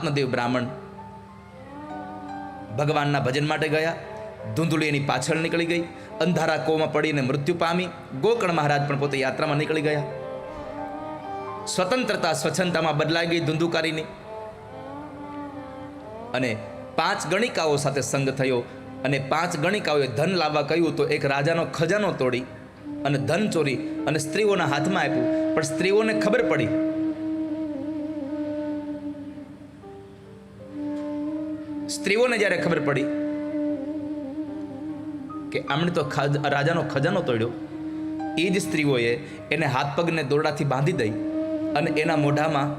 મહાત્મદેવ બ્રાહ્મણ ભગવાનના ભજન માટે ગયા. ધૂંધળી એની પાછળ નીકળી ગઈ. અંધારા કોમાં પડીને મૃત્યુ પામી. ગોકર્ણ મહારાજ પણ પોતે યાત્રામાં નીકળી ગયા. સ્વતંત્રતા સ્વચ્છંદતામાં બદલાઈ ગઈ ધુંધુકારીની. અને 5 ગણિકાઓ સાથે સંગ થયો અને 5 ગણિકાઓએ ધન લાવવા કહ્યું તો એક રાજાનો ખજાનો તોડી અને ધન ચોરી અને સ્ત્રીઓના હાથમાં આપ્યું. પણ સ્ત્રીઓને ખબર પડી સ્ત્રીઓને જ્યારે ખબર પડી કે આમણે તો રાજાનો ખજાનો તોડ્યો, એ જ સ્ત્રીઓએ એને હાથ પગને દોરડાથી બાંધી દઈ અને એના મોઢામાં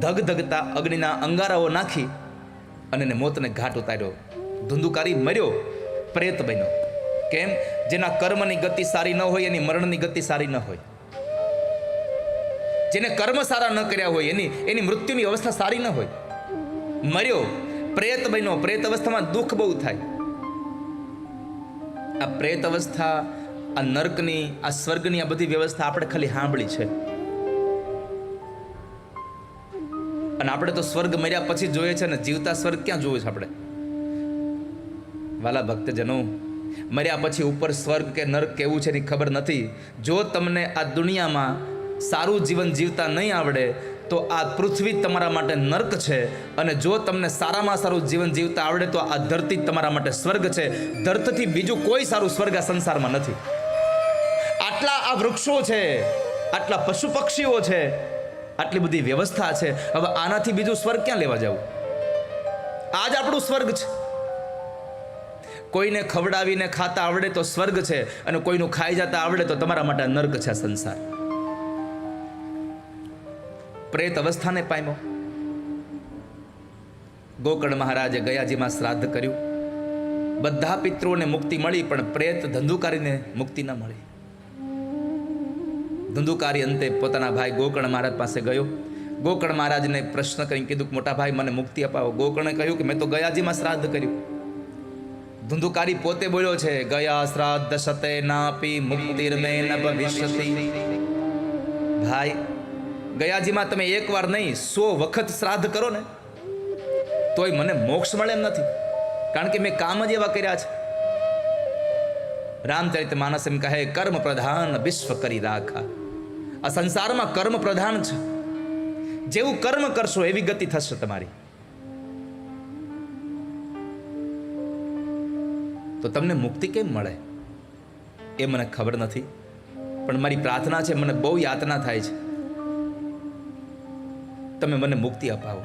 ધગધગતા અગ્નિના અંગારાઓ નાખી અને એને મોતને ઘાટ ઉતાર્યો. ધુંધુકારી મર્યો, પ્રેત બન્યો. કેમ? જેના કર્મની ગતિ સારી ન હોય એની મરણની ગતિ સારી ન હોય. જેને કર્મ સારા ન કર્યા હોય એની મૃત્યુની અવસ્થા સારી ન હોય. મર્યો, પ્રેત બન્યો. પ્રેત અવસ્થામાં દુઃખ બહુ થાય. આ પ્રેત અવસ્થા, આ નર્કની, આ સ્વર્ગની આ બધી વ્યવસ્થા આપણે ખાલી સાંભળી છે. અને આપણે તો સ્વર્ગ મર્યા પછી જોઈએ છે ને જીવતા સ્વર્ગ ક્યાં જોયું છે આપણે? વાલા ભક્તજનો, મર્યા પછી ઉપર સ્વર્ગ કે નર્ક કેવું છે એની ખબર નથી. જો તમને આ દુનિયામાં સારું જીવન જીવતા નહીં આવડે તો આ પૃથ્વી તમારા માટે નર્ક છે. અને જો તમને સારામાં સારું જીવન જીવતા આવડે તો આ ધરતી તમારા માટે સ્વર્ગ છે. ધરતીથી બીજું કોઈ સારું સ્વર્ગ આ સંસારમાં નથી. આટલા આ વૃક્ષો છે, આટલા પશુ પક્ષીઓ છે, આટલી બધી વ્યવસ્થા છે. હવે આનાથી બીજું સ્વર્ગ ક્યાં લેવા જવું? આ જ આપણું સ્વર્ગ છે. કોઈને ખવડાવીને ખાતા આવડે તો સ્વર્ગ છે, અને કોઈનું ખાઈ જતા આવડે તો તમારા માટે નર્ક છે આ સંસાર. પ્રેત અવસ્થાને પામ્યો. ગોકર્ણ મહારાજે ગયાજીમાં શ્રાદ્ધ કર્યું. બધા પિતૃઓને મુક્તિ મળી, પણ પ્રેત ધંધુકારીને મુક્તિ ન મળી. ધુંધુકારી અંતે પોતાના ભાઈ ગોકર્ણ મહારાજ પાસે ગયો. ગોકર્ણ મહારાજને પ્રશ્ન કરીને કીધું કે મોટા ભાઈ મને મુક્તિ અપાવો. ગોકર્ણે કહ્યું કે મેં તો ગયાજીમાં શ્રાદ્ધ કર્યું. ધુંધુકારી પોતે બોલ્યો છે, ગયા શ્રાદ્ધ શતે નાપી મુક્તિર્મે ન ભવિષ્યતિ. ભાઈ, ગયાજીમાં તમે એકવાર નહીં 100 વખત શ્રાદ્ધ કરો ને તોય મને મોક્ષ મળે એમ નથી, કારણ કે મેં કામ જ એવા કર્યા છે. રામચરિત માનસ એમ કહે, કર્મ પ્રધાન વિશ્વ કરી રાખા. આ સંસારમાં કર્મ પ્રધાન છે. જેવું કર્મ કરશો એવી ગતિ થશે તમારી. તો તમને મુક્તિ કેમ મળે એ મને ખબર નથી, પણ મારી પ્રાર્થના છે, મને બહુ યાતના થાય છે, તમે મને મુક્તિ અપાવો.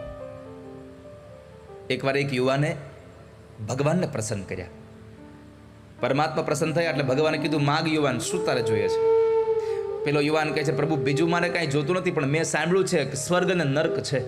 એકવાર એક યુવાને ભગવાનને પ્રસન્ન કર્યા. પરમાત્મા પ્રસન્ન થયા એટલે ભગવાને કીધું, માગ યુવાન, શું તારે જોઈએ છે? પેલો યુવાન કહે છે, પ્રભુ બીજું મારે કાંઈ જોતું નથી, પણ મેં સાંભળ્યું છે કે સ્વર્ગ અને નર્ક છે.